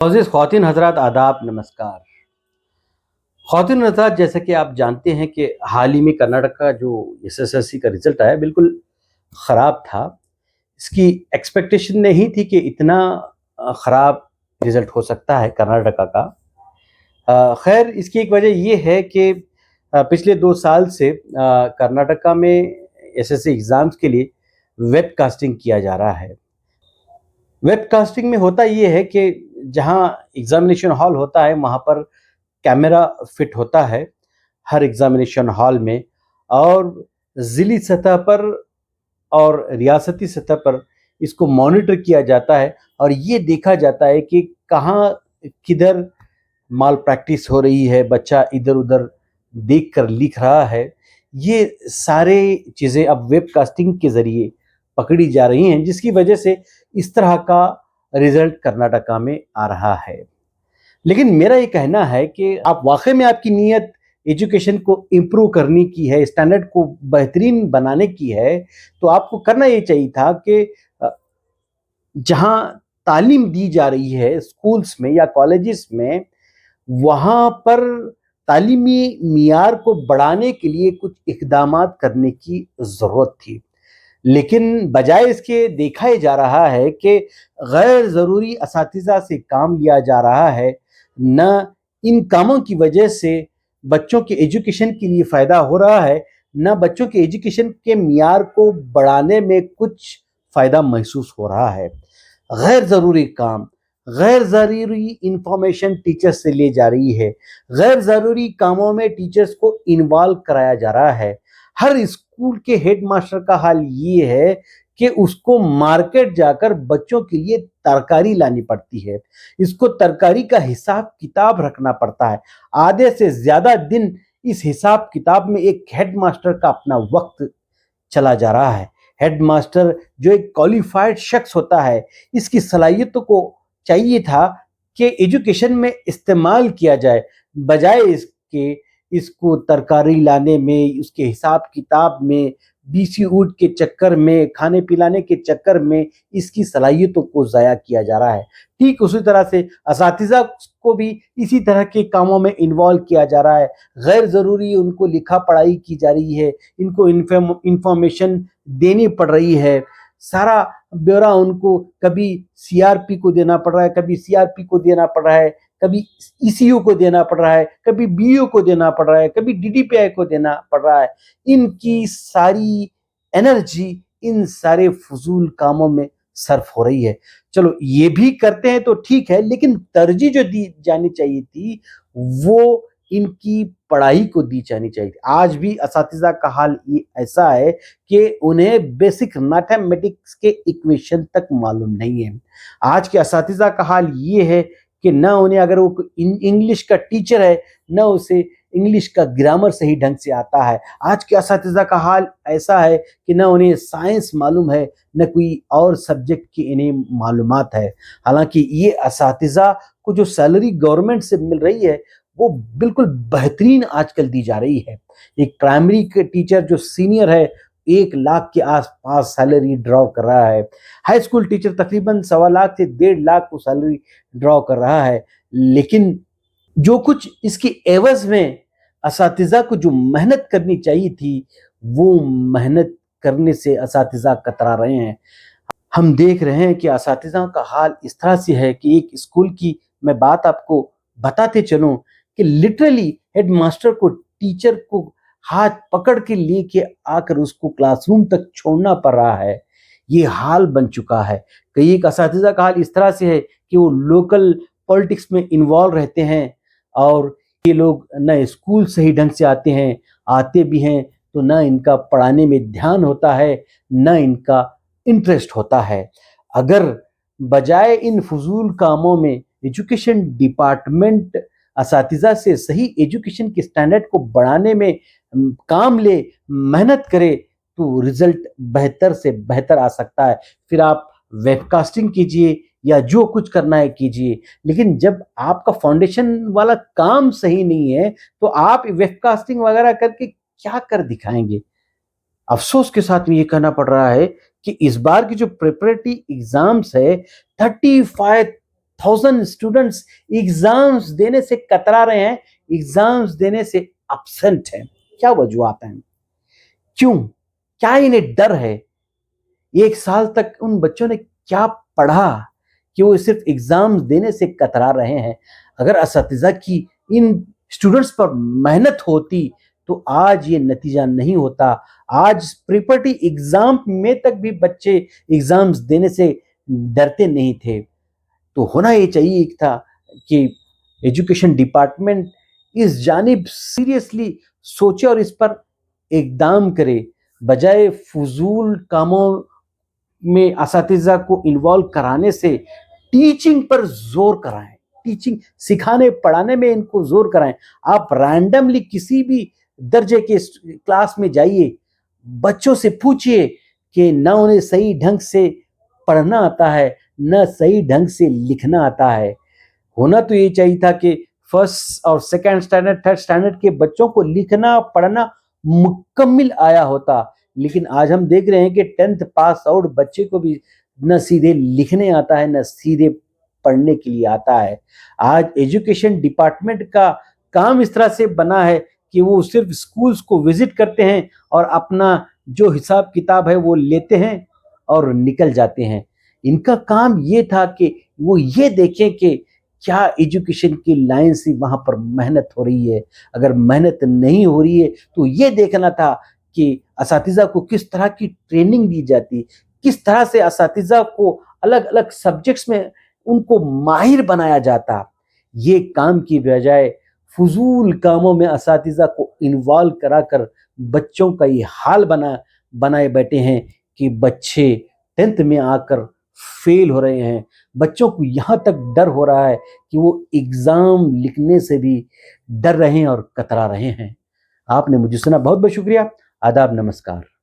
मोअज़्ज़िज़ ख़वातीन हज़रात आदाब नमस्कार। ख़वातीन हज़रात, जैसा कि आप जानते हैं कि हाल ही में कर्नाटक का जो एसएसएलसी का रिज़ल्ट आया बिल्कुल ख़राब था। इसकी एक्सपेक्टेशन नहीं थी कि इतना ख़राब रिज़ल्ट हो सकता है कर्नाटका का। खैर, इसकी एक वजह ये है कि पिछले 2 साल से कर्नाटका में एसएससी एग्ज़ाम्स के लिए वेबकास्टिंग किया जा रहा है। वेबकास्टिंग में होता ये है कि जहाँ एग्ज़ामिनेशन हॉल होता है वहाँ पर कैमरा फिट होता है हर एग्ज़ामिनेशन हॉल में, और ज़िली सतह पर और रियासती सतह पर इसको मॉनिटर किया जाता है और ये देखा जाता है कि कहाँ किधर माल प्रैक्टिस हो रही है, बच्चा इधर-उधर देखकर लिख रहा है। ये सारे चीज़ें अब वेबकास्टिंग के ज़रिए पकड़ी जा रही हैं, जिसकी वजह से इस तरह का रिज़ल्ट कर्नाटका में आ रहा है। लेकिन मेरा ये कहना है कि आप वाक़ई में आपकी नीयत एजुकेशन को इम्प्रूव करने की है, स्टैंडर्ड को बेहतरीन बनाने की है, तो आपको करना ये चाहिए था कि जहाँ तालीम दी जा रही है स्कूल्स में या कॉलेजेस में, वहाँ पर तालीमी मियार को बढ़ाने के लिए कुछ इक़दामात करने की ज़रूरत थी। लेकिन बजाय इसके देखा ये जा रहा है कि गैर ज़रूरी असातिज़ा से काम लिया जा रहा है। न इन कामों की वजह से बच्चों के एजुकेशन के लिए फ़ायदा हो रहा है, न बच्चों के एजुकेशन के मियार को बढ़ाने में कुछ फ़ायदा महसूस हो रहा है। गैर ज़रूरी काम, गैर ज़रूरी इंफॉर्मेशन टीचर्स से ले जा रही है, गैर ज़रूरी कामों में टीचर्स को इन्वॉल्व कराया जा रहा है। हर स्कूल के हेड मास्टर का हाल ये है कि उसको मार्केट जाकर बच्चों के लिए तरकारी लानी पड़ती है, इसको तरकारी का हिसाब किताब रखना पड़ता है। आधे से ज़्यादा दिन इस हिसाब किताब में एक हेड मास्टर का अपना वक्त चला जा रहा है। हेडमास्टर जो एक क्वालिफाइड शख्स होता है, इसकी सलाहियतों को चाहिए था कि एजुकेशन में इस्तेमाल किया जाए, बजाय इसके इसको तरकारी लाने में, उसके हिसाब किताब में, बीसी ऊट के चक्कर में, खाने पिलाने के चक्कर में इसकी सलाहियतों को ज़ाया किया जा रहा है। ठीक उसी तरह से असातिज़ा को भी इसी तरह के कामों में इन्वॉल्व किया जा रहा है। गैर ज़रूरी उनको लिखा पढ़ाई की जा रही है, इनको इंफॉर्मेशन देनी पड़ रही है, सारा ब्यौरा उनको कभी सीआरपी को देना पड़ रहा है, कभी सीआरपी को देना पड़ रहा है, कभी ईसीयू को देना पड़ रहा है, कभी बीईओ को देना पड़ रहा है, कभी डीडीपीआई को देना पड़ रहा है। इनकी सारी एनर्जी इन सारे फजूल कामों में सर्फ हो रही है। चलो ये भी करते हैं तो ठीक है, लेकिन तरजीह जो दी जानी चाहिए थी वो इनकी पढ़ाई को दी जानी चाहिए थी। आज भी असातिज़ा का हाल ये ऐसा है कि उन्हें बेसिक मैथमेटिक्स के इक्वेशन तक मालूम नहीं है। आज के असातिज़ा का हाल ये है कि न उन्हें, अगर वो इंग्लिश का टीचर है, न उसे इंग्लिश का ग्रामर सही ढंग से आता है। आज के असातिज़ा का हाल ऐसा है कि न उन्हें साइंस मालूम है, न कोई और सब्जेक्ट की इन्हें मालूमात है। हालांकि ये असातिज़ा को जो सैलरी गवर्नमेंट से मिल रही है वो बिल्कुल बेहतरीन आजकल दी जा रही है। एक प्राइमरी के टीचर जो सीनियर है 1 लाख के आसपास सैलरी ड्रॉ कर रहा है। हाई स्कूल टीचर तकरीबन 1.25 से 1.5 लाख को सैलरी ड्रॉ कर रहा है। लेकिन जो कुछ इसकी एवज में असातिज़ा को जो मेहनत करनी चाहिए थी, वो मेहनत करने से असातिज़ा कतरा रहे हैं। हम देख रहे हैं कि असातिज़ा का हाल इस तरह से है कि एक स्कूल की मैं बात आपको बताते चलूं कि लिटरली हेडमास्टर को टीचर को हाथ पकड़ के लेके आकर उसको क्लासरूम तक छोड़ना पड़ रहा है। ये हाल बन चुका है। कई एक असातिज़ा का हाल इस तरह से है कि वो लोकल पॉलिटिक्स में इन्वॉल्व रहते हैं, और ये लोग न स्कूल सही ढंग से आते हैं, आते भी हैं तो न इनका पढ़ाने में ध्यान होता है, न इनका इंटरेस्ट होता है। अगर बजाय इन फजूल कामों में एजुकेशन डिपार्टमेंट असातिज़ा से सही एजुकेशन के स्टैंडर्ड को बढ़ाने में काम ले, मेहनत करे, तो रिजल्ट बेहतर से बेहतर आ सकता है। फिर आप वेबकास्टिंग कीजिए या जो कुछ करना है कीजिए, लेकिन जब आपका फाउंडेशन वाला काम सही नहीं है तो आप वेबकास्टिंग वगैरह करके क्या कर दिखाएंगे। अफसोस के साथ में ये कहना पड़ रहा है कि इस बार की जो प्रिपरेटरी एग्जाम्स है 35 1000 स्टूडेंट्स एग्जाम्स देने से कतरा रहे हैं, एग्जाम्स देने से absent हैं। क्या वजूहात हैं? क्यों? क्या इन्हें डर है? एक साल तक उन बच्चों ने क्या पढ़ा कि वो सिर्फ एग्जाम्स देने से कतरा रहे हैं? अगर असातिज़ा की इन स्टूडेंट्स पर मेहनत होती तो आज ये नतीजा नहीं होता। आज प्रीपरेटरी एग्जाम में तक भी बच्चे एग्जाम्स देने से डरते नहीं थे। तो होना ये चाहिए था कि एजुकेशन डिपार्टमेंट इस जानिब सीरियसली सोचे और इस पर इकदाम करे, बजाय फजूल कामों में असातिज़ा को इन्वॉल्व कराने से टीचिंग पर जोर कराएं, टीचिंग सिखाने पढ़ाने में इनको जोर कराएं। आप रैंडमली किसी भी दर्जे के क्लास में जाइए, बच्चों से पूछिए कि ना उन्हें सही ढंग से पढ़ना आता है, ना सही ढंग से लिखना आता है। होना तो ये चाहिए था कि फर्स्ट और सेकंड स्टैंडर्ड, थर्ड स्टैंडर्ड के बच्चों को लिखना पढ़ना मुकम्मल आया होता, लेकिन आज हम देख रहे हैं कि 10th पास आउट बच्चे को भी न सीधे लिखने आता है, न सीधे पढ़ने के लिए आता है। आज एजुकेशन डिपार्टमेंट का काम इस तरह से बना है कि वो सिर्फ स्कूल्स को विजिट करते हैं और अपना जो हिसाब किताब है वो लेते हैं और निकल जाते हैं। इनका काम ये था कि वो ये देखें कि क्या एजुकेशन की लाइन से वहाँ पर मेहनत हो रही है। अगर मेहनत नहीं हो रही है तो ये देखना था कि असातिज़ा को किस तरह की ट्रेनिंग दी जाती, किस तरह से असातिज़ा को अलग अलग सब्जेक्ट्स में उनको माहिर बनाया जाता। ये काम की बजाय फजूल कामों में असातिज़ा को इन्वॉल्व कराकर बच्चों का ये हाल बनाए बैठे हैं कि बच्चे 10th में आकर फेल हो रहे हैं। बच्चों को यहाँ तक डर हो रहा है कि वो एग्ज़ाम लिखने से भी डर रहे हैं और कतरा रहे हैं। आपने मुझे सुना, बहुत बहुत शुक्रिया। आदाब, नमस्कार।